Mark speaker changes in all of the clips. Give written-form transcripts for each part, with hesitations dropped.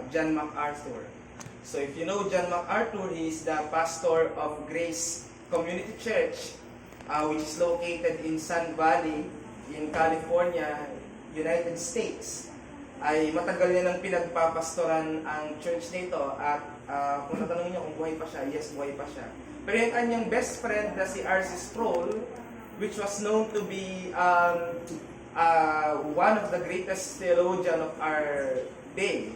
Speaker 1: John MacArthur. So if you know John MacArthur, he is the pastor of Grace Community Church, which is located in Sun Valley, in California, United States. Ay matagal niya nang pinagpapastoran ang church nito at kung natanong niyo kung buhay pa siya, yes, buhay pa siya. Pero yung kanyang best friend na si R.C. Sproul, which was known to be one of the greatest theologian of our day,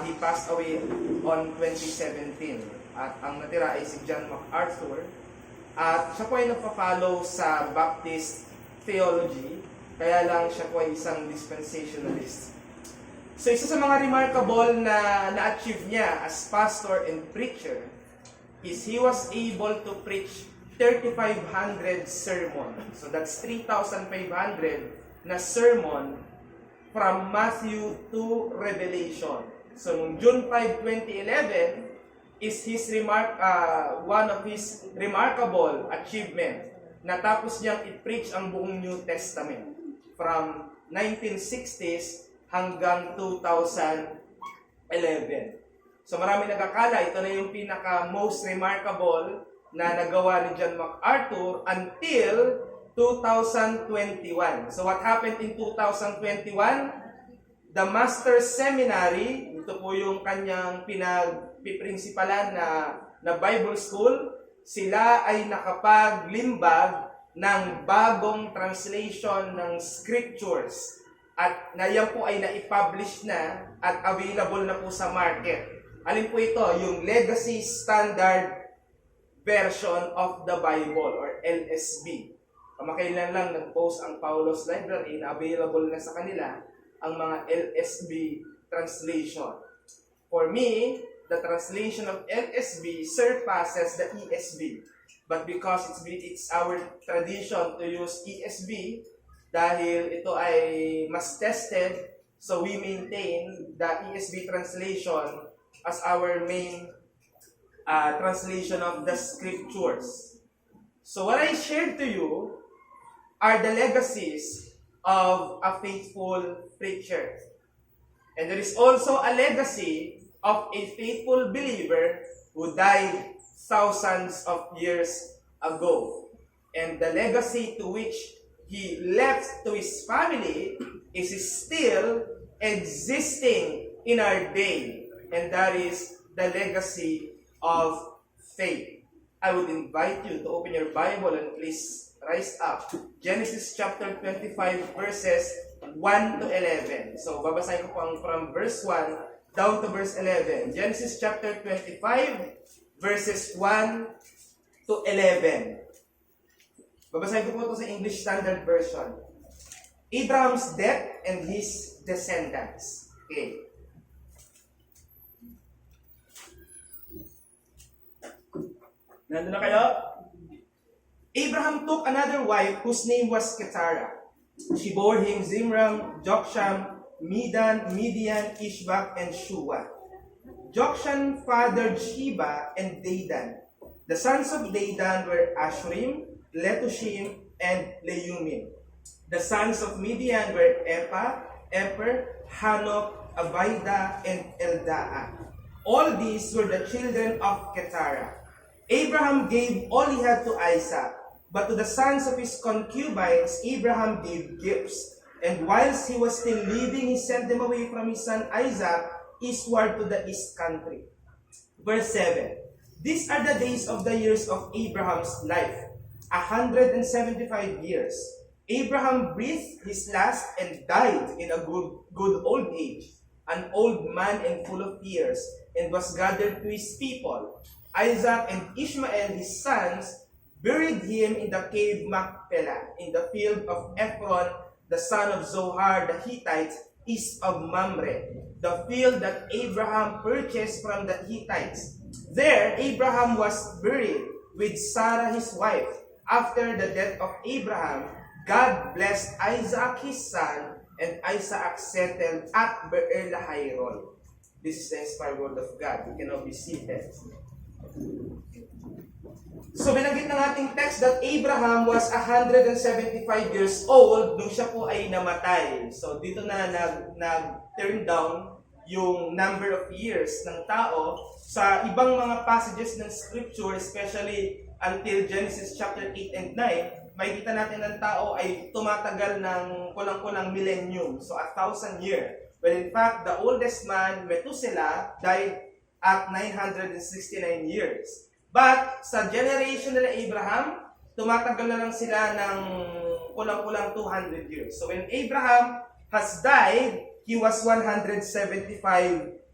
Speaker 1: he passed away on 2017. At ang natira ay si John MacArthur. At siya po ay nagpa-follow sa Baptist theology, kaya lang siya po ay isang dispensationalist. So isa sa mga remarkable na na-achieve niya as pastor and preacher is he was able to preach 3,500 sermon. So that's 3,500 na sermon from Matthew to Revelation. So noong June 5, 2011 is one of his remarkable achievement. Natapos niyang i-preach ang buong New Testament from 1960s hanggang 2011. So marami nagkakala, ito na yung pinaka-most remarkable na nagawa ni John MacArthur until 2021. So what happened in 2021? The Master's Seminary, ito po yung kanyang pinagpiprinsipalan na Bible School, sila ay nakapaglimbag ng bagong translation ng scriptures. At na yan po ay na-publish na at available na po sa market. Alin po ito? Yung Legacy Standard Version of the Bible or LSB. Kamakailan lang nag-post ang Paulos Library na available na sa kanila ang mga LSB translation. For me, the translation of LSB surpasses the ESV. But because it's our tradition to use ESV, dahil ito ay mas tested, so we maintain the ESV translation as our main translation of the scriptures. So what I shared to you are the legacies of a faithful preacher. And there is also a legacy of a faithful believer who died thousands of years ago. And the legacy to which he left to his family is still existing in our day. And that is the legacy of faith. I would invite you to open your Bible and please rise up. Genesis chapter 25 verses 1 to 11. So babasahin ko po from verse 1 down to verse 11. Genesis chapter 25 verses 1 to 11. Babasahin ko po ito sa English Standard Version. Abraham's death and his descendants. Okay. Nandun na kayo? Abraham took another wife whose name was Keturah. She bore him Zimram, Joksham, Medan, Midian, Ishbak, and Shua. Jokshan fathered Sheba and Dedan. The sons of Dedan were Ashurim, Letushim, and Leumim. The sons of Midian were Eper, Hanok, Abida, and Eldaa. All these were the children of Keturah. Abraham gave all he had to Isaac, but to the sons of his concubines Abraham gave gifts. And whilst he was still living, he sent them away from his son Isaac eastward to the east country. Verse 7. These are the days of the years of Abraham's life, 175 years. Abraham breathed his last and died in a good old age, an old man and full of years, and was gathered to his people. Isaac and Ishmael, his sons, buried him in the cave Machpelah, in the field of Ephron, the son of Zohar the Hittite, east of Mamre, the field that Abraham purchased from the Hittites. There, Abraham was buried with Sarah his wife. After the death of Abraham, God blessed Isaac his son, and Isaac settled at Beer-lahai-roi. This is the inspired word of God. You can now be seated. So binanggit ng ating text that Abraham was 175 years old nung siya po ay namatay. So dito na nag-turn down yung number of years ng tao. Sa ibang mga passages ng Scripture, especially until Genesis chapter 8 and 9, makikita natin ng tao ay tumatagal ng kulang-kulang millennium, so 1,000 years. But in fact, the oldest man, Methuselah, died at 969 years. But sa generation nila Abraham, tumatagal na lang sila ng kulang-kulang 200 years. So when Abraham has died, he was 175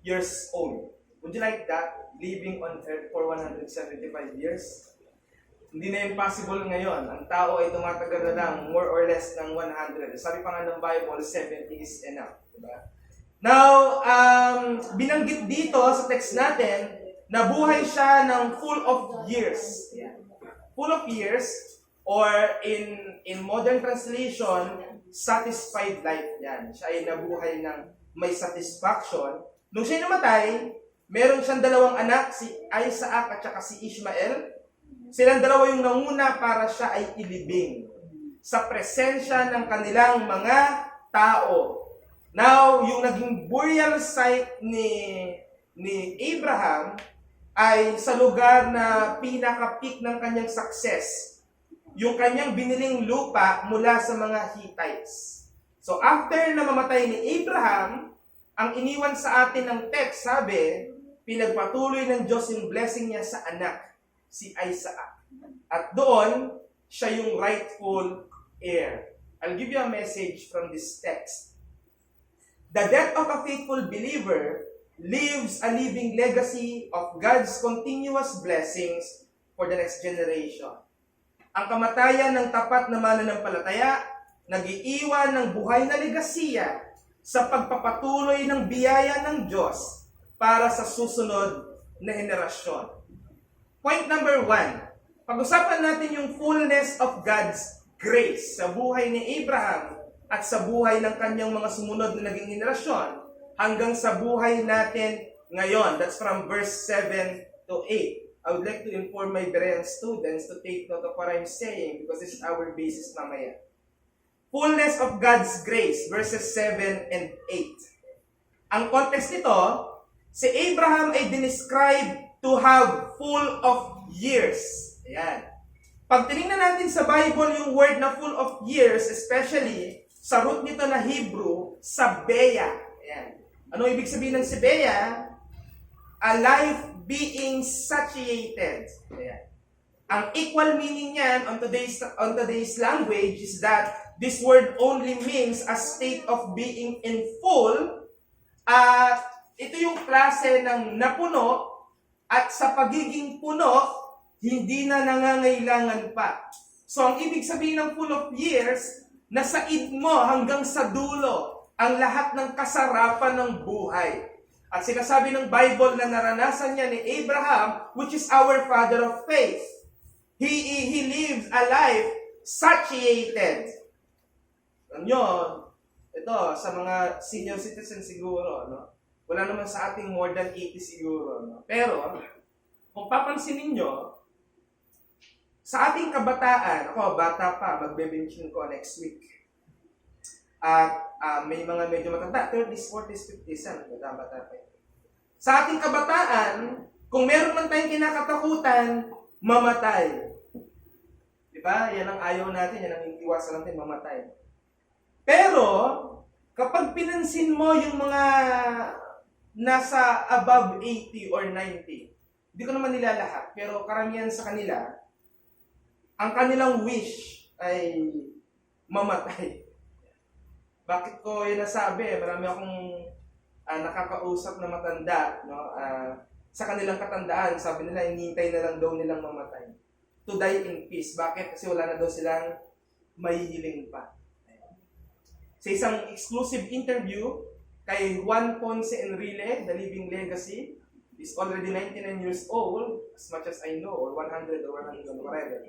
Speaker 1: years old. Would you like that? Living on earth for 175 years? Hindi na impossible ngayon. Ang tao ay tumatagal na lang more or less ng 100. Sabi pa nga ng Bible, 70 is enough. Diba? Now, binanggit dito sa text natin, na buhay siya ng full of years. Yeah. Full of years, or in modern translation, satisfied life. Yan. Siya ay nabuhay ng may satisfaction. Nung siya namatay, meron siyang dalawang anak, si Isaac at saka si Ishmael. Silang dalawa yung nanguna para siya ay ilibing sa presensya ng kanilang mga tao. Now, yung naging burial site ni Abraham ay sa lugar na pinaka-peak ng kanyang success. Yung kanyang biniling lupa mula sa mga Hittites. So after na mamatay ni Abraham, ang iniwan sa atin ng text, sabi, pinagpatuloy ng Diyos yung blessing niya sa anak, si Isaac. At doon, siya yung rightful heir. I'll give you a message from this text. The death of a faithful believer leaves a living legacy of God's continuous blessings for the next generation. Ang kamatayan ng tapat na mananampalataya, nag-iiwan ng buhay na legasiya sa pagpapatuloy ng biyaya ng Diyos para sa susunod na henerasyon. Point number 1. Pag-usapan natin yung fullness of God's grace sa buhay ni Abraham at sa buhay ng kanyang mga sumunod na naging henerasyon hanggang sa buhay natin ngayon. That's from verse 7 to 8. I would like to inform my Berean students to take note of what I'm saying because this is our basis mamaya. Fullness of God's grace, verses 7 and 8. Ang context nito, si Abraham ay dinescribe to have full of years. Ayan. Pag tinignan natin sa Bible yung word na full of years, especially sa root nito na Hebrew, sabeya. Ayan. Ano ibig sabihin ng sabeya? A life being satiated. Ayan. Ang equal meaning niyan on today's language is that this word only means a state of being in full. Ito yung klase ng napuno at sa pagiging puno, hindi na nangangailangan pa. So ang ibig sabihin ng full of years, nasa id mo hanggang sa dulo ang lahat ng kasarapan ng buhay. At sinasabi ng Bible na naranasan niya ni Abraham, which is our father of faith. He lives a life satiated. Alam nyo, ito, sa mga senior citizens siguro, no? Wala naman sa ating more than 80 siguro. No? Pero, kung papansinin nyo, sa ating kabataan, ako, bata pa, magbe-benching ko next week. At may mga medyo matanda, 30s, 40s, 50s, bata-bata pa. Sa ating kabataan, kung meron man tayong kinakatakutan, mamatay. Diba? Yan ang ayaw natin, yan ang iwasan natin, mamatay. Pero, kapag pinansin mo yung mga nasa above 80 or 90, hindi ko naman nila lahat, pero karamihan sa kanila, ang kanilang wish ay mamatay. Bakit ko yun nasabi? Marami akong nakakausap na matanda, no? Sa kanilang katandaan, sabi nila, hinihintay na lang daw nilang mamatay. To die in peace. Bakit? Kasi wala na daw silang mahihiling pa. Sa isang exclusive interview kay Juan Ponce Enrile, The Living Legacy, is already 99 years old, as much as I know, or 100 or 100 or whatever.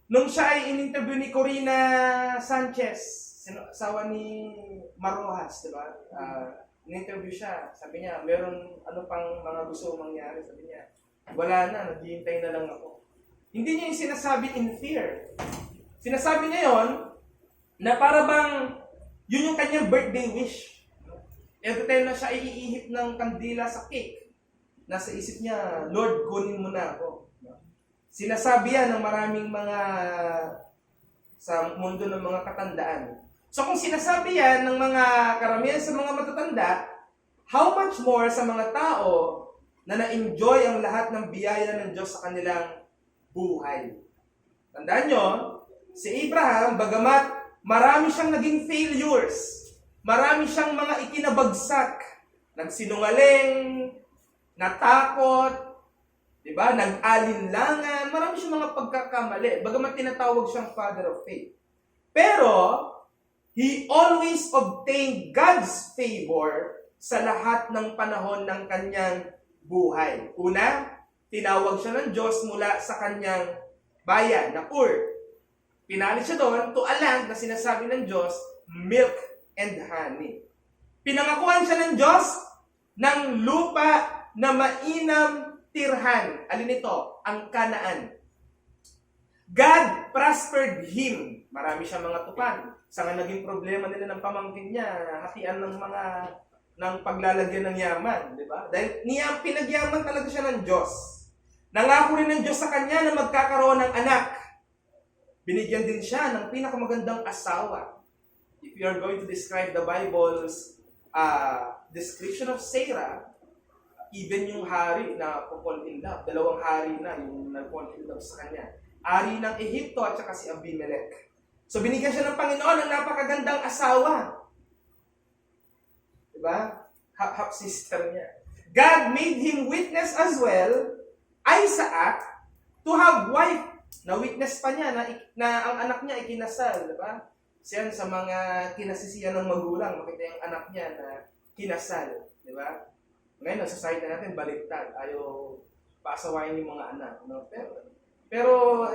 Speaker 1: Nung siya ay in-interview ni Corina Sanchez, asawa ni Marojas, di ba? In-interview siya. Sabi niya, meron ano pang mga gusto mangyari. Sabi niya, wala na, naghihintay na lang ako. Hindi niya yung sinasabi in fear. Sinasabi niya yon na para bang yun yung kanyang birthday wish. Every time na siya iihip ng kandila sa cake, nasa isip niya, Lord, kunin mo na ako. Sinasabi yan ng maraming mga sa mundo ng mga katandaan. So kung sinasabi yan ng mga karamihan sa mga matatanda, how much more sa mga tao na na-enjoy ang lahat ng biyaya ng Diyos sa kanilang buhay. Tandaan nyo, si Abraham, bagamat marami siyang naging failures, marami siyang mga ikinabagsak, nagsinungaling, natakot, diba? Nag-alinlangan, marami siyang mga pagkakamali, bagamat tinatawag siyang father of faith. Pero, he always obtained God's favor sa lahat ng panahon ng kanyang buhay. Una, tinawag siya ng Diyos mula sa kanyang bayan na Ur. Pinalit siya doon to a land na sinasabi ng Diyos, milk and honey. Pinangakuan siya ng Diyos ng lupa na mainam tirhan. Alin ito? Ang Kanaan. God prospered him. Marami siyang mga tupan. Sa nga naging problema nila ng pamangkin niya, hatian ng paglalagyan ng yaman, di ba? Dahil pinagyaman talaga siya ng Diyos. Nangako rin ng Diyos sa kanya na magkakaroon ng anak. Binigyan din siya ng pinakamagandang asawa. If you are going to describe the Bible's description of Sarah, even yung hari na fall in love, dalawang hari na yung nag-fall in love sa kanya. Ari ng Ehipto at saka si Abimelech. So binigyan siya ng Panginoon ng napakagandang asawa. Diba? Half-sister niya. God made him witness as well, Isaac, to have wife. Na-witness pa niya na ang anak niya ay kinasal. Diba? Siyan sa mga kinasisiyan ng magulang, makita yung anak niya na kinasal. Diba? Ngayon, sa society natin, baliktad. Ayaw paasawain yung mga anak. No? Pero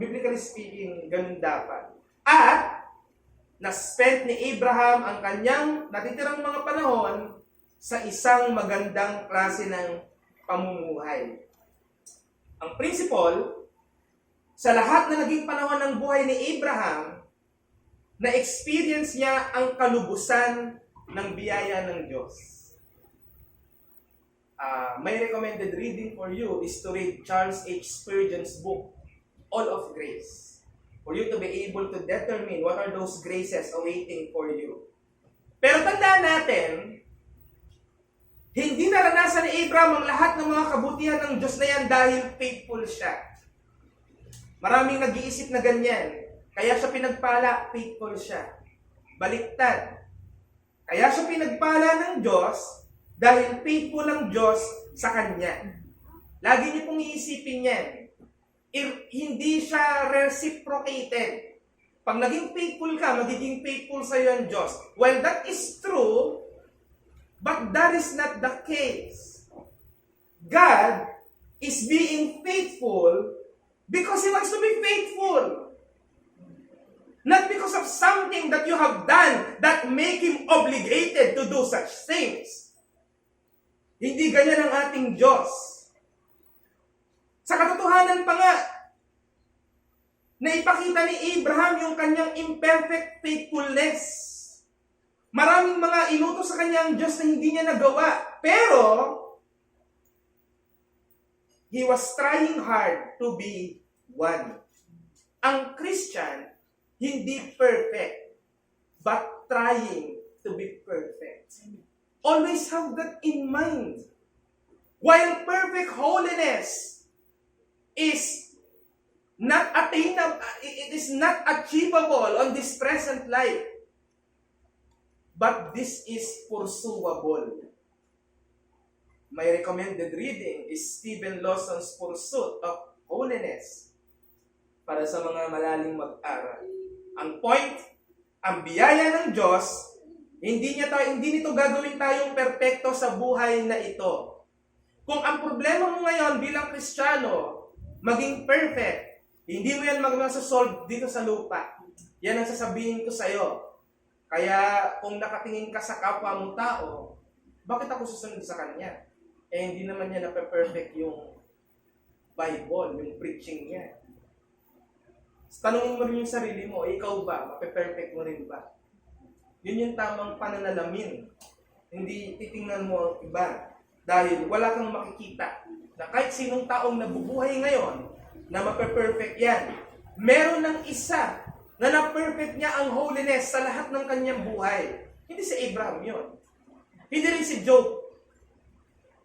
Speaker 1: biblically speaking, ganun dapat. At, na-spend ni Abraham ang kanyang natitirang mga panahon sa isang magandang klase ng pamumuhay. Ang principle, sa lahat na naging panahon ng buhay ni Abraham, na-experience niya ang kalubusan ng biyaya ng Diyos. My recommended reading for you is to read Charles H. Spurgeon's book, All of Grace, for you to be able to determine what are those graces awaiting for you. Pero tandaan natin, hindi naranasan ni Abraham ang lahat ng mga kabutihan ng Diyos na yan dahil faithful siya. Maraming nag-iisip na ganyan. Kaya siya pinagpala, faithful siya. Baliktad. Kaya siya pinagpala ng Diyos dahil faithful ang Diyos sa Kanya. Lagi niyo pong iisipin yan. Hindi siya reciprocated. Pag naging faithful ka, magiging faithful sa iyo ang Diyos. Well, that is true, but that is not the case. God is being faithful because He wants to be faithful. Not because of something that you have done that make Him obligated to do such things. Hindi ganyan ang ating Diyos. Sa katotohanan pa nga, naipakita ni Abraham yung kanyang imperfect faithfulness. Maraming mga inutos sa kanyang Diyos na hindi niya nagawa. Pero, he was trying hard to be one. Ang Christian, hindi perfect, but trying to be perfect. Always have that in mind. While perfect holiness is not attainable, it is not achievable on this present life. But this is pursuable. My recommended reading is Stephen Lawson's Pursuit of Holiness para sa mga malaling mag-aral. Ang point, ang biyaya ng Diyos, hindi nito gagawin tayong perpekto sa buhay na ito. Kung ang problema mo ngayon bilang Kristiyano, maging perfect, hindi mo yan mag-solve dito sa lupa. Yan ang sasabihin ko sa'yo. Kaya kung nakatingin ka sa kapwa mong tao, bakit ako susunod sa kanya? Eh hindi naman niya na-perfect yung Bible, yung preaching niya. Tanungin mo rin yung sarili mo, ikaw ba? Mape-perfect mo rin ba? Yun yung tamang pananalamin Hindi titingnan mo ang iba. Dahil wala kang makikita na kahit sinong taong nabubuhay ngayon na mape-perfect yan. Meron ng isa na na-perfect niya ang holiness sa lahat ng kanyang buhay. Hindi si Abraham yon. Hindi rin si Job.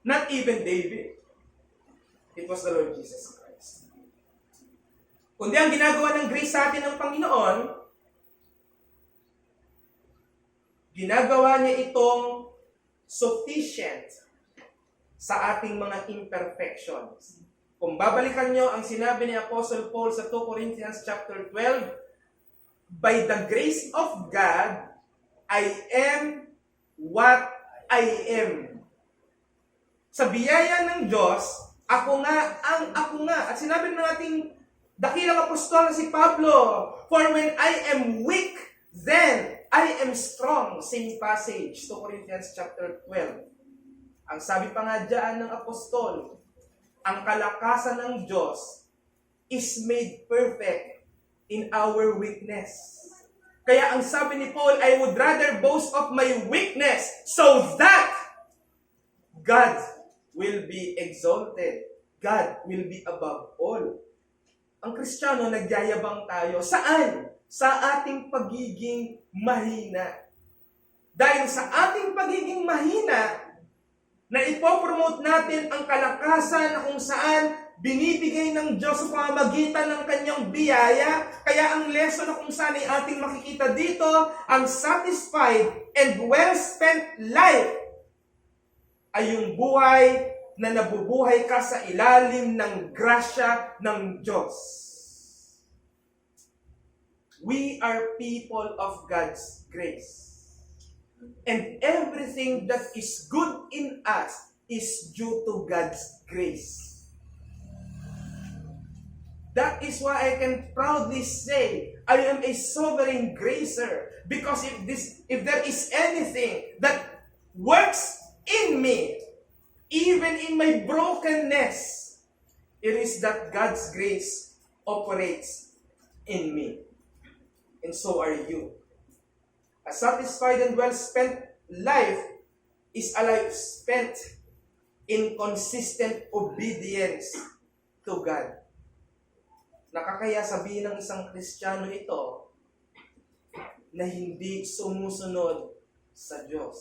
Speaker 1: Not even David. It was the Lord Jesus Christ. Kundi ang ginagawa ng grace sa atin ng Panginoon, ginagawa niya itong sufficient sa ating mga imperfections. Kung babalikan niyo ang sinabi ni Apostle Paul sa 2 Corinthians chapter 12, by the grace of God, I am what I am. Sa biyaya ng Diyos, ako nga ang ako nga. At sinabi ng ating dakilang apostol na si Pablo, for when I am weak, then I am strong. Same passage, 2 Corinthians chapter 12. Ang sabi pa nga dyan ng apostol, ang kalakasan ng Diyos is made perfect in our weakness. Kaya ang sabi ni Paul, I would rather boast of my weakness so that God will be exalted. God will be above all. Ang Kristiyano, nagyayabang tayo. Saan? Sa ating pagiging mahina. Dahil sa ating pagiging mahina, na ipopromote natin ang kalakasan na kung saan binibigay ng Diyos sa pamamagitan ng kanyang biyaya. Kaya ang lesson na kung saan ay ating makikita dito, ang satisfied and well-spent life ay yung buhay na nabubuhay ka sa ilalim ng grasya ng Diyos. We are people of God's grace. And everything that is good in us is due to God's grace. That is why I can proudly say, I am a sovereign gracer. Because if there is anything that works in me, even in my brokenness, it is that God's grace operates in me. And so are you. A satisfied and well-spent life is a life spent in consistent obedience to God. Nakakaya sabihin ng isang Kristiyano ito na hindi sumusunod sa Diyos.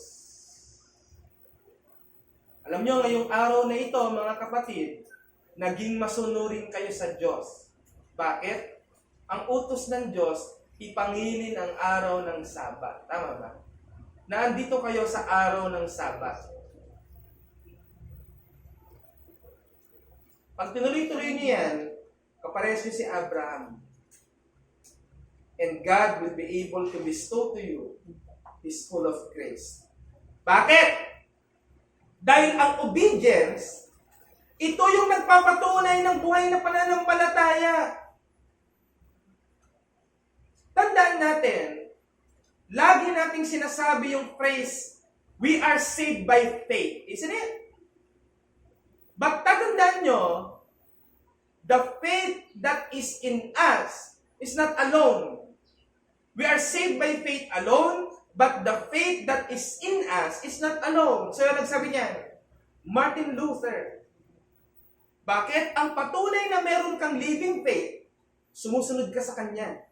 Speaker 1: Alam nyo, ngayong araw na ito, mga kapatid, naging masunurin kayo sa Diyos. Bakit? Ang utos ng Diyos, ipangilin ang araw ng Sabat. Tama ba? Naandito kayo sa araw ng Sabat. Pag tinuloy-tuloy niyo yan, kapares niyo si Abraham. And God will be able to bestow to you His full of grace. Bakit? Dahil ang obedience, ito yung nagpapatunay ng buhay na pananampalataya. Tandaan natin, lagi nating sinasabi yung phrase, we are saved by faith. Isn't it? But tatandaan nyo, the faith that is in us is not alone. We are saved by faith alone, but the faith that is in us is not alone. So yung nagsabi niya, Martin Luther, bakit? Ang patunay na meron kang living faith, sumusunod ka sa Kanya.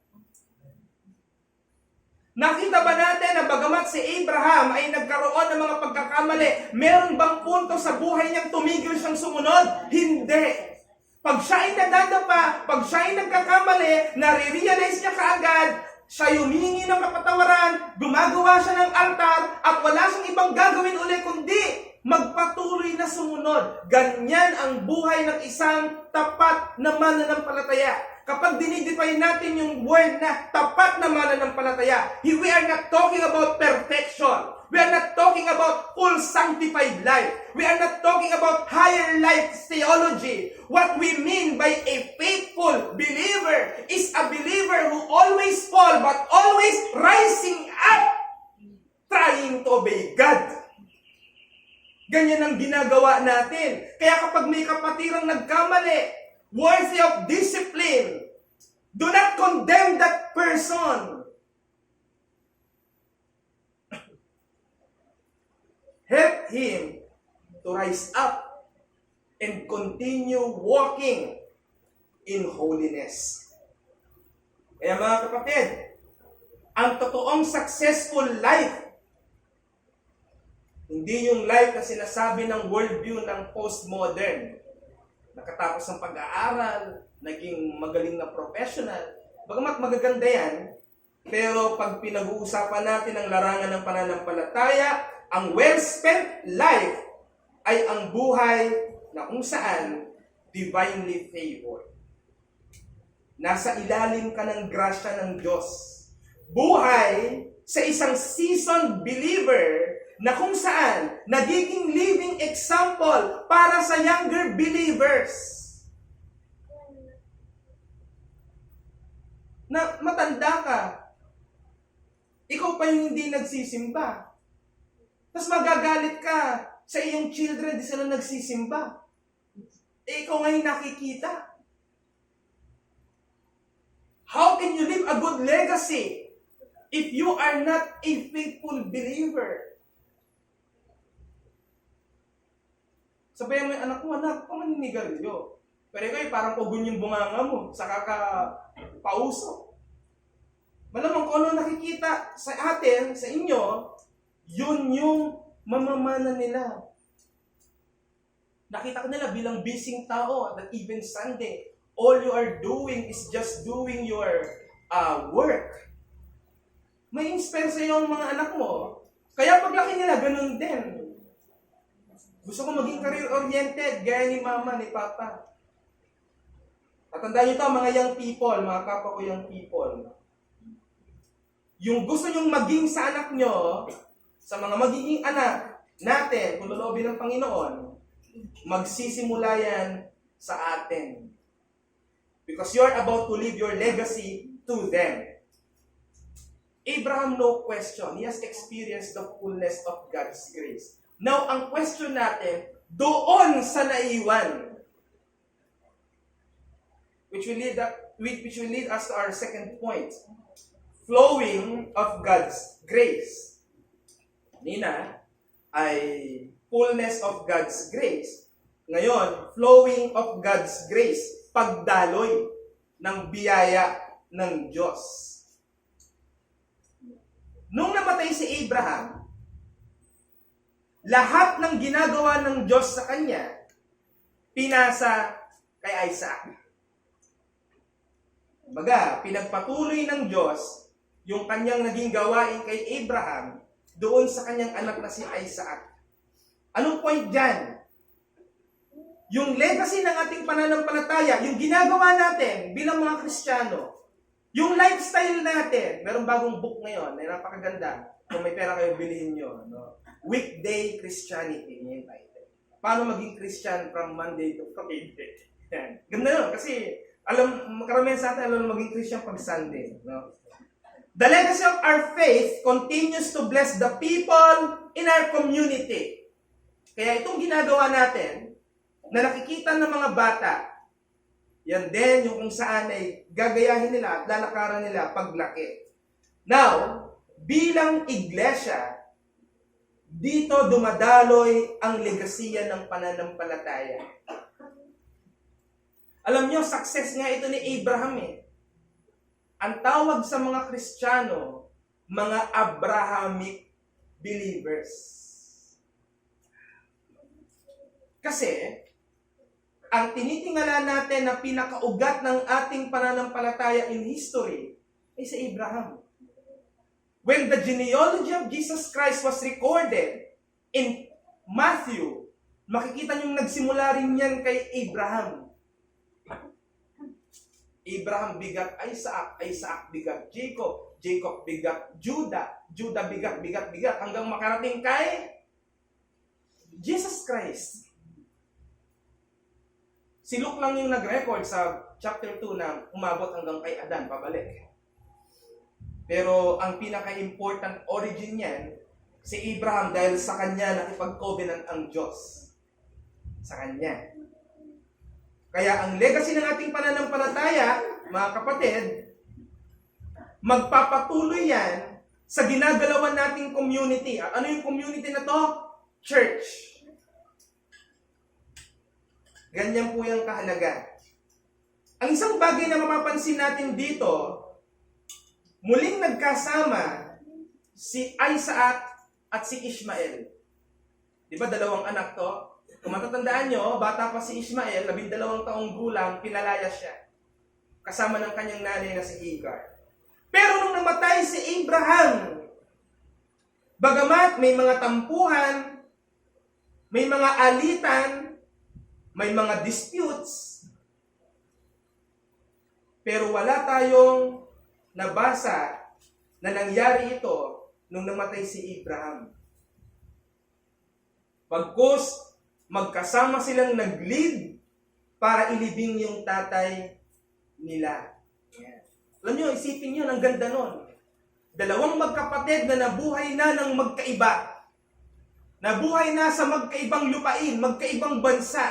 Speaker 1: Nakita ba natin na bagamat si Abraham ay nagkaroon ng mga pagkakamali, meron bang punto sa buhay niyang tumigil siyang sumunod? Hindi. Pag siya ay nadadapa, pag siya ay nagkakamali, nare-realize niya kaagad, siya humingi ng kapatawaran, gumagawa siya ng altar, at wala siyang ibang gagawin ulit kundi magpatuloy na sumunod. Ganyan ang buhay ng isang tapat na mananampalataya. Kapag dinidefine natin yung word na tapat na mananampalataya, we are not talking about perfection. We are not talking about full sanctified life. We are not talking about higher life theology. What we mean by a faithful believer is a believer who always fall but always rising up, trying to obey God. Ganyan ang ginagawa natin. Kaya kapag may kapatirang nagkamali, worthy of discipline, do not condemn that person. help him to rise up and continue walking in holiness. Kaya mga kapatid, ang totoong successful life, hindi yung life na sinasabi ng worldview ng postmodern. Nakatapos ng pag-aaral, naging magaling na professional. Bagamat magaganda yan, pero pag pinag-uusapan natin ang larangan ng pananampalataya, ang well-spent life ay ang buhay na kung saan divinely favored. Nasa ilalim ka ng grasya ng Diyos. Buhay sa isang seasoned believer na kung saan nagiging living example para sa younger believers. Na matanda ka, ikaw pa yung hindi nagsisimba. Tapos magagalit ka sa iyong children, di sila nagsisimba. Ikaw ngayon nakikita. How can you leave a good legacy if you are not a faithful believer? Sabihin mo yung anak mo, anak, kung maninigarilyo. Pero ikaw parang pugon yung bunganga mo, saka ka pausok. Malamang kung ano nakikita sa atin, sa inyo, yun yung mamamana nila. Nakita ko nila bilang busy tao that even Sunday, all you are doing is just doing your work. May inspire sa iyo ang mga anak mo. Kaya paglaki nila, ganun din. Gusto ko maging career-oriented, gaya ni mama, ni papa. At tandaan nyo ito, mga young people, mga kapwa ko young people. Yung gusto nyong maging sa anak nyo, sa mga magiging anak natin, kung loloobin ng Panginoon, magsisimula yan sa atin. Because you're about to leave your legacy to them. Abraham, no question, he has experienced the fullness of God's grace. Now, ang question natin, doon sa naiwan, which will lead us to our second point, flowing of God's grace. Nina ay fullness of God's grace. Ngayon, flowing of God's grace, pagdaloy ng biyaya ng Diyos. Nung namatay si Abraham, lahat ng ginagawa ng Diyos sa kanya, pinasa kay Isaac. Baga, pinagpatuloy ng Diyos yung kanyang naging gawain kay Abraham doon sa kanyang anak na si Isaac. Anong point dyan? Yung legacy ng ating pananampalataya, yung ginagawa natin bilang mga Kristiyano, yung lifestyle natin, meron bagong book ngayon na napakaganda. Kung may pera kayo, bilhin nyo. No? Weekday Christianity, yung title. Paano maging Christian from Monday to Friday? Ganda yun, kasi karamihan sa atin alam maging Christian pag Sunday. No? The legacy of our faith continues to bless the people in our community. Kaya itong ginagawa natin, na nakikita ng mga bata, yan din yung kung saan ay gagayahin nila at lalakaran nila paglaki. Now, bilang iglesia, dito dumadaloy ang legasiya ng pananampalataya. Alam nyo, success nga ito ni Abraham eh. Ang tawag sa mga Kristiyano, mga Abrahamic believers. Kasi, ang tinitingala natin na pinakaugat ng ating pananampalataya in history ay si Abraham. When the genealogy of Jesus Christ was recorded in Matthew, makikita niyong nagsimula rin yan kay Abraham. Abraham bigat Isaac, Isaac bigat Jacob, Jacob bigat Judah, Judah bigat, hanggang makarating kay Jesus Christ. Si Luke lang yung nag-record sa chapter 2 na umabot hanggang kay Adan, pabalik. Pero ang pinaka-important origin niyan, si Abraham dahil sa kanya nakipag-covenant ang Diyos. Sa kanya. Kaya ang legacy ng ating pananampalataya, mga kapatid, magpapatuloy yan sa ginagalawan nating community. At ano yung community na to? church. Ganyan po yung kahalaga. Ang isang bagay na mapapansin natin dito, muling nagkasama si Isaac at si Ishmael. Di ba dalawang anak to? Kung matatandaan nyo, bata pa si Ishmael, 12 taong gulang, pinalaya siya. Kasama ng kanyang nanay na si Hagar. Pero nung namatay si Abraham, bagamat may mga tampuhan, may mga alitan, may mga disputes, pero wala tayong nabasa na nangyari ito nung namatay si Abraham. Pagkos magkasama silang nag-lead para ilibing yung tatay nila. Alam nyo, isipin nyo, ang ganda nun. Dalawang magkapatid na nabuhay na ng magkaiba. Nabuhay na sa magkaibang lupain, magkaibang bansa.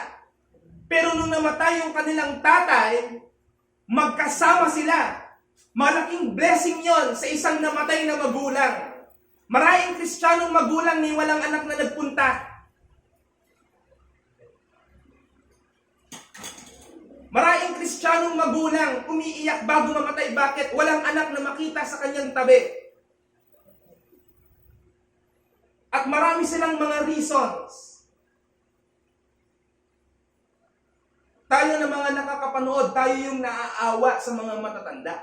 Speaker 1: Pero nung namatay yung kanilang tatay, magkasama sila. Malaking blessing yon sa isang namatay na magulang. Maraming Kristiyanong magulang ni walang anak na nagpunta. Maraming Kristiyanong magulang umiiyak bago mamatay. Bakit? Walang anak na makita sa kanyang tabi. At marami silang mga reasons. Tayo na mga nakakapanood, tayo yung naaawa sa mga matatanda.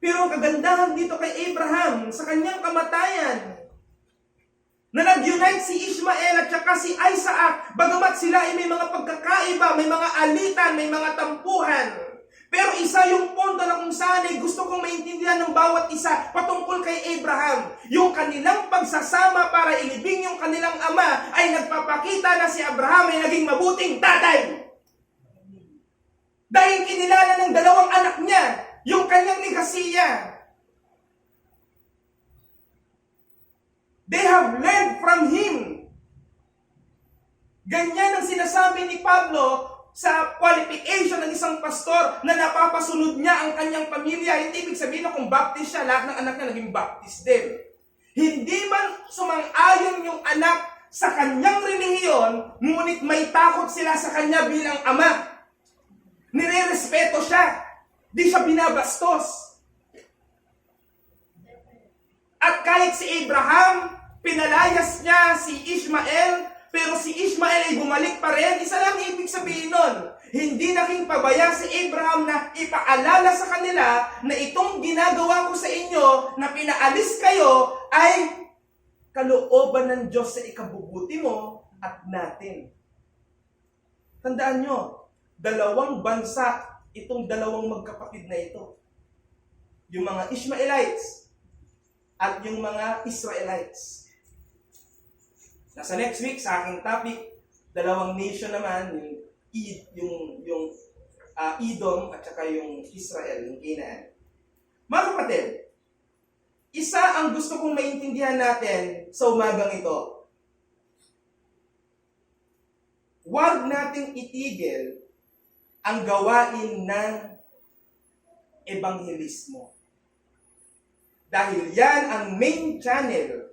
Speaker 1: Pero ang kagandahan dito kay Abraham, sa kanyang kamatayan, na nag-unite si Ishmael at saka si Isaac, bagamat sila ay may mga pagkakaiba, may mga alitan, may mga tampuhan. Pero isa yung punto na kung saan ay gusto kong maintindihan ng bawat isa patungkol kay Abraham. Yung kanilang pagsasama para ilibing yung kanilang ama ay nagpapakita na si Abraham ay naging mabuting tatay. Dahil kinilala ng dalawang anak niya yung kanyang ligasiya. They have learned from him. Ganyan ang sinasabi ni Pablo sa qualification ng isang pastor na napapasunod niya ang kanyang pamilya. Hindi ibig sabihin na kung baptist siya, lahat ng anak niya naging baptist din. Hindi man sumang-ayon yung anak sa kanyang relihiyon, ngunit may takot sila sa kanya bilang ama. Nire-respeto siya. Di siya binabastos. At kahit si Abraham, pinalayas niya si Ishmael, pero si Ishmael ay bumalik pa rin. Isa lang ibig sabihin nun. Hindi naging pabaya si Abraham na ipaalala sa kanila na itong ginagawa ko sa inyo, na pinaalis kayo, ay kalooban ng Diyos sa ikabubuti mo at natin. Tandaan nyo, dalawang bansa itong dalawang magkapatid na ito. Yung mga Ishmaelites at yung mga Israelites. Nasa next week, sa aking topic, dalawang nation naman, yung Edom at saka yung Israel, yung Canaan. Mga kapatid, isa ang gusto kong maintindihan natin sa umagang ito. Huwag nating itigil ang gawain ng ebanghelismo. Dahil yan ang main channel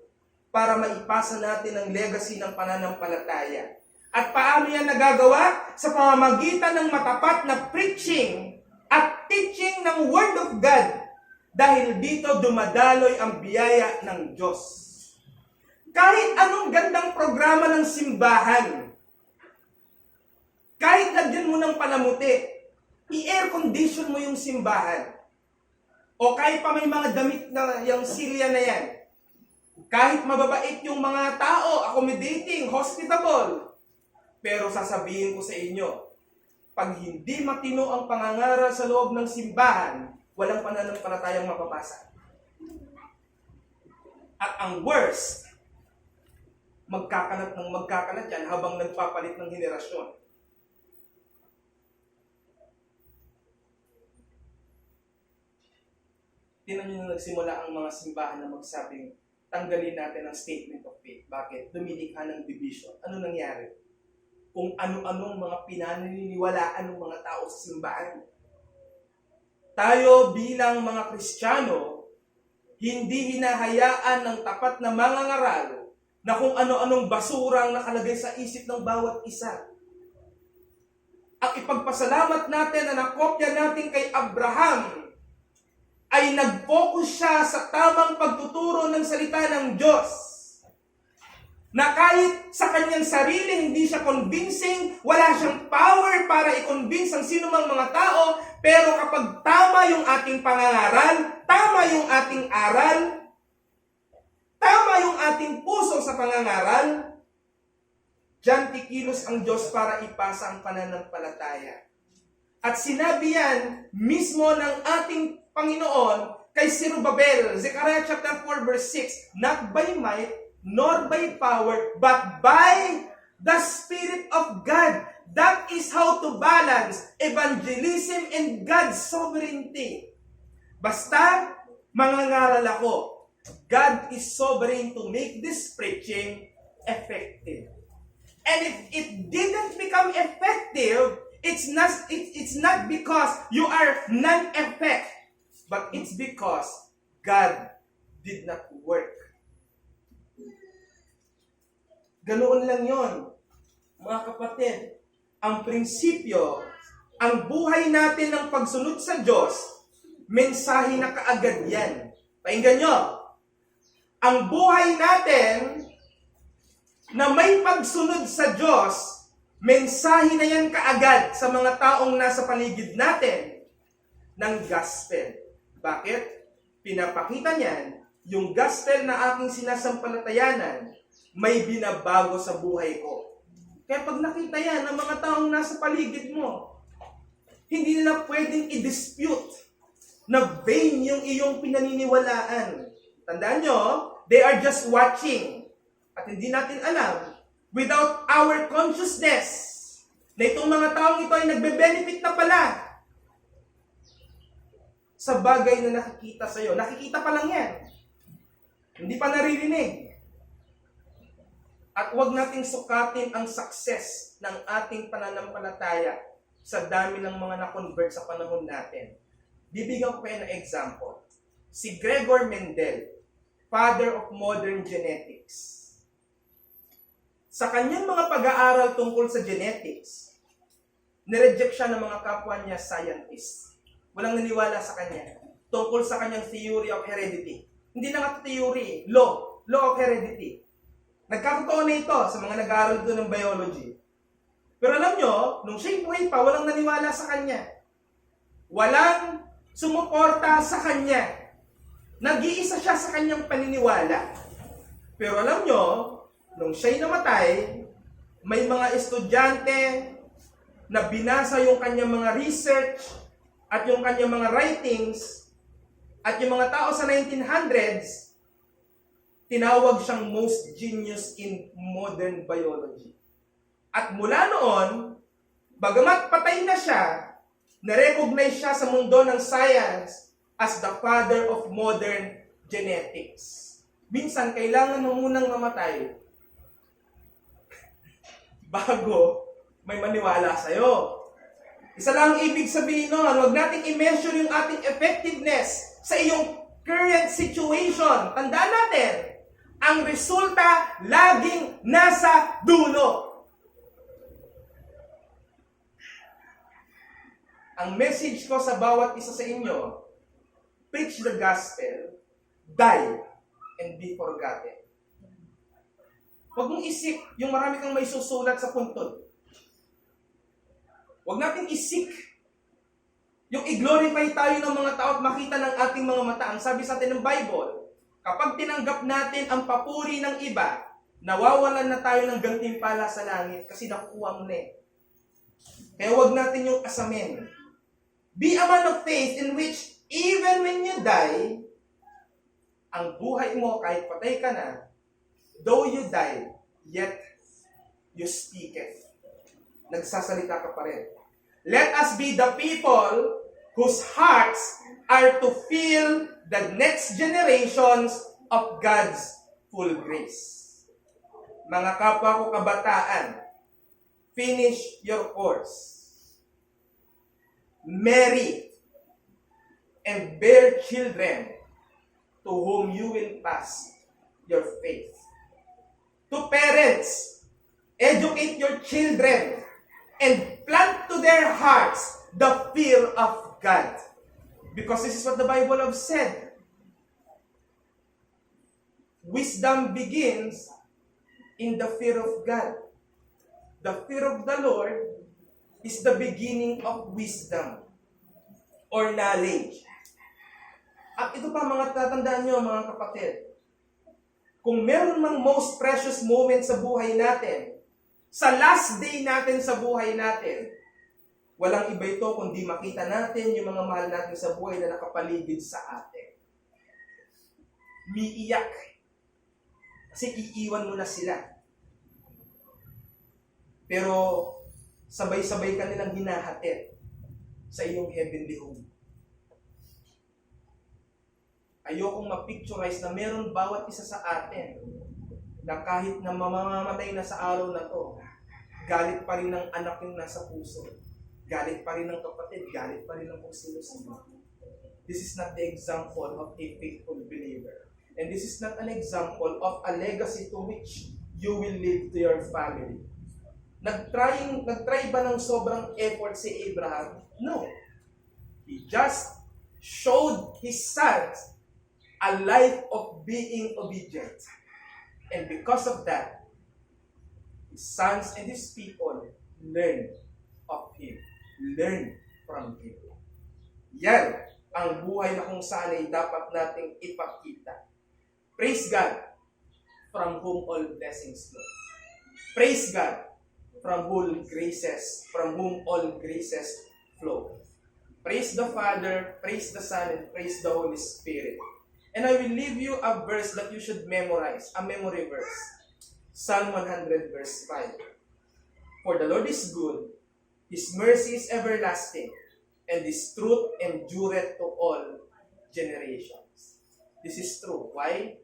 Speaker 1: para maipasa natin ang legacy ng pananampalataya. At paano yan nagagawa? Sa pamamagitan ng matapat na preaching at teaching ng Word of God. Dahil dito dumadaloy ang biyaya ng Diyos. Kahit anong gandang programa ng simbahan, kahit lagyan mo ng palamuti, i-air condition mo yung simbahan. O kahit pa may mga damit na yung silya na yan, kahit mababait yung mga tao, accommodating, hospitable, pero sasabihin ko sa inyo, pag hindi matino ang pangangaral sa loob ng simbahan, walang pananampalatayang mapapasa. At ang worst, magkakalat ng magkakalat yan habang nagpapalit ng henerasyon. Tinan nyo na nagsimula ang mga simbahan na magsabing, tanggalin natin ang statement of faith. Bakit? Dumilikha ng division. Ano nangyari? Kung ano-anong mga pinaniniwalaan ng mga tao sa simbahan. Tayo bilang mga Kristiyano, hindi hinahayaan ng tapat na mangangaral na kung ano-anong basurang nakalagay sa isip ng bawat isa. Ang ipagpasalamat natin na nakopya natin kay Abraham ay nag-focus siya sa tamang pagtuturo ng salita ng Diyos. Na kahit sa kanyang sarili hindi siya convincing, wala siyang power para i-convince ang sino mang mga tao, pero kapag tama yung ating pangangaral, tama yung ating aral, tama yung ating puso sa pangangaral, diyan kikilos ang Diyos para ipasa ang pananampalataya. At sinabi yan mismo ng ating Panginoon kay Zerubbabel, Zechariah chapter 4 verse 6, not by might, nor by power, but by the Spirit of God. That is how to balance evangelism and God's sovereignty. Basta, mangangaral ako. God is sovereign to make this preaching effective. And if it didn't become effective, it's not because you are non-effect, but it's because God did not work. Ganoon lang yon, mga kapatid. Ang prinsipyo, ang buhay natin ng pagsunod sa Diyos, mensahe na kaagad yan. Pakinggan nyo. Ang buhay natin na may pagsunod sa Diyos, mensahe na yan kaagad sa mga taong nasa paligid natin ng gospel. Bakit? Pinapakita niyan, yung gospel na aking sinasampalatayanan, may binabago sa buhay ko. Kaya pag nakita yan ng mga taong nasa paligid mo, hindi nila pwedeng i-dispute na vain yung iyong pinaniniwalaan. Tandaan nyo, they are just watching. At hindi natin alam, without our consciousness, na itong mga taong ito ay nagbe-benefit na pala sa bagay na nakikita sa'yo. Nakikita pa lang yan. Hindi pa naririnig. At huwag nating sukatin ang success ng ating pananampalataya sa dami ng mga na-convert sa panahon natin. Bibigyan ko kayo ng example. Si Gregor Mendel, father of modern genetics. Sa kanyang mga pag-aaral tungkol sa genetics, nireject siya ng mga kapwa niya scientists. Walang naniwala sa kanya tungkol sa kanyang theory of heredity. Hindi na nga theory, law of heredity. Nagkakatotoo na ito sa mga nag-aaral doon ng biology. Pero alam nyo, nung siya'y buhay pa, walang naniwala sa kanya. Walang sumuporta sa kanya. Nag-iisa siya sa kanyang paniniwala. Pero alam nyo, nung siya'y namatay, may mga estudyante na binasa yung kanyang mga research at yung kanyang mga writings at yung mga tao sa 1900s, tinawag siyang most genius in modern biology. At mula noon, bagamat patay na siya, na-recognize siya sa mundo ng science as the father of modern genetics. Minsan, kailangan mo munang mamatay bago may maniwala sa'yo. Isa lang ang ibig sabihin nun, huwag nating i-measure yung ating effectiveness sa iyong current situation. Tandaan natin, ang resulta laging nasa dulo. Ang message ko sa bawat isa sa inyo, preach the gospel, die, and be forgotten. Huwag mong isik yung marami kang may susulat sa puntod. Huwag natin isik yung i-glorify tayo ng mga tao at makita ng ating mga mata. Ang sabi sa atin ng Bible, kapag tinanggap natin ang papuri ng iba, nawawalan na tayo ng gantimpala sa langit kasi nakukuha mo na eh. Kaya huwag natin yung asamin. Be a man of faith in which even when you die, ang buhay mo kahit patay ka na, though you die, yet you speak it. Nagsasalita ka pa rin. Let us be the people whose hearts are to feel the next generations of God's full grace. Mga kapwa ko kabataan, finish your course. Marry and bear children to whom you will pass your faith. To parents, educate your children and plant to their hearts the fear of God. Because this is what the Bible has said. Wisdom begins in the fear of God. The fear of the Lord is the beginning of wisdom or knowledge. At ito pa mga tatandaan nyo mga kapatid. Kung meron mang most precious moment sa buhay natin, sa last day natin sa buhay natin, walang iba ito kundi makita natin yung mga mahal natin sa buhay na nakapaligid sa atin. Miiyak. Kasi iiwan mo na sila. Pero sabay-sabay ka nilang hinahatid sa iyong heavenly home. Ayokong ma-picturize na meron bawat isa sa atin na kahit na mamamatay na sa araw na to, galit pa rin ng anak yung nasa puso. Galit pa rin ng kapatid, galit pa rin ng kung sino-sino. This is not the example of a faithful believer. And this is not an example of a legacy to which you will leave to your family. Nag-try ba ng sobrang effort si Abraham? No. He just showed his sons a life of being obedient. And because of that, his sons and his people learned of him. Learn from him. Yan ang buhay na kung saan ay dapat nating ipakita. Praise God, from whom all blessings flow. Praise God, from whom all graces flow. Praise the Father, praise the Son, and praise the Holy Spirit. And I will leave you a verse that you should memorize, a memory verse. Psalm 100 verse 5. For the Lord is good, His mercy is everlasting, and His truth endureth to all generations. This is true. Why?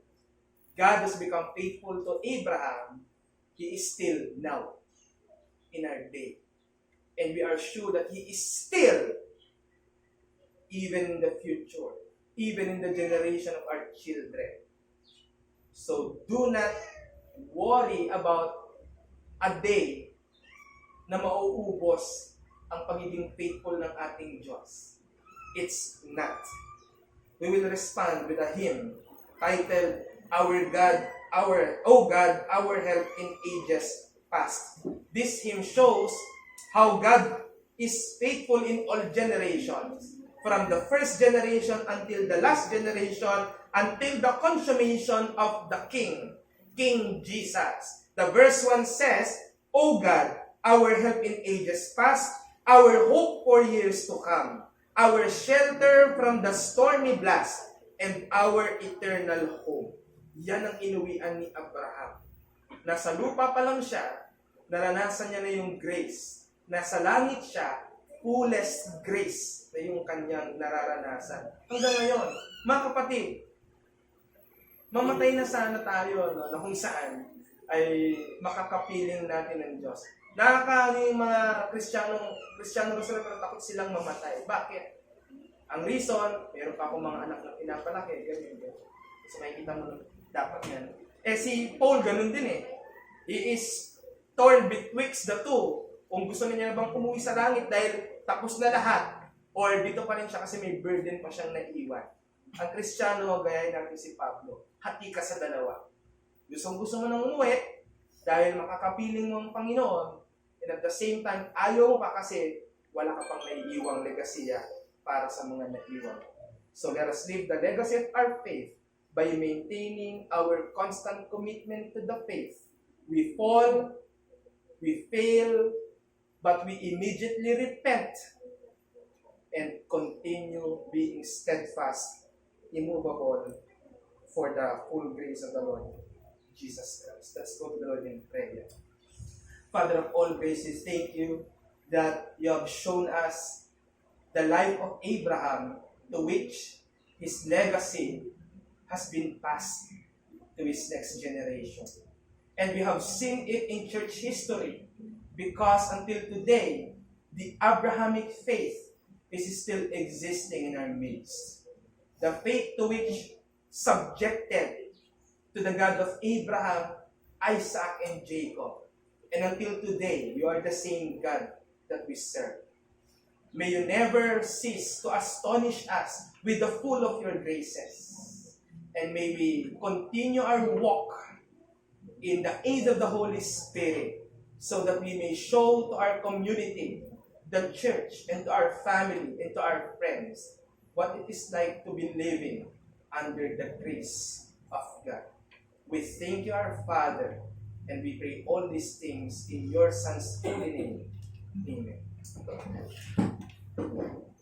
Speaker 1: God has become faithful to Abraham. He is still now in our day. And we are sure that He is still even in the future, even in the generation of our children. So do not worry about a day na mauubos ang pagiging faithful ng ating Diyos. It's not. We will respond with a hymn titled, O God, our help in ages past. This hymn shows how God is faithful in all generations. From the first generation until the last generation, until the consummation of the King, King Jesus. The verse 1 says, O God, our help in ages past, our hope for years to come, our shelter from the stormy blast, and our eternal home. Yan ang inuwian ni Abraham. Nasa lupa pa lang siya, naranasan niya na yung grace. Nasa langit siya, fullest grace na yung kanyang nararanasan. Hanggang ngayon, mga kapatid, mamatay na sana tayo, no, na kung saan ay makakapiling natin ng Diyos. Yung mga Kristiyano Rosaryo, pero takot silang mamatay. Bakit? Ang reason, meron pa akong mga anak na pinapalaki, ganyan. So makikita mo dapat yan. Si Paul, ganun din eh. He is torn betwixt the two. Kung gusto niya bang umuwi sa langit dahil tapos na lahat, or dito pa rin siya kasi may burden pa siyang naiwan. Ang Kristiyano, gayahin natin si Pablo, hati ka sa dalawa. Gusto mo nang umuwi dahil makakapiling mo ang Panginoon, and at the same time, ayaw mo pa kasi wala ka pang naiiwang legasiya para sa mga naiiwan. So let us live the legacy of our faith by maintaining our constant commitment to the faith. We fall, we fail, but we immediately repent and continue being steadfast, immovable for the full grace of the Lord Jesus Christ. Let's go to the Lord in prayer. Father of all graces, thank you that you have shown us the life of Abraham, to which his legacy has been passed to his next generation. And we have seen it in church history because until today, the Abrahamic faith is still existing in our midst. The faith to which subjected to the God of Abraham, Isaac and Jacob. And until today, you are the same God that we serve. May you never cease to astonish us with the full of your graces. And may we continue our walk in the aid of the Holy Spirit so that we may show to our community, the church, and to our family, and to our friends what it is like to be living under the grace of God. We thank you, our Father, and we pray all these things in your Son's holy name. Amen.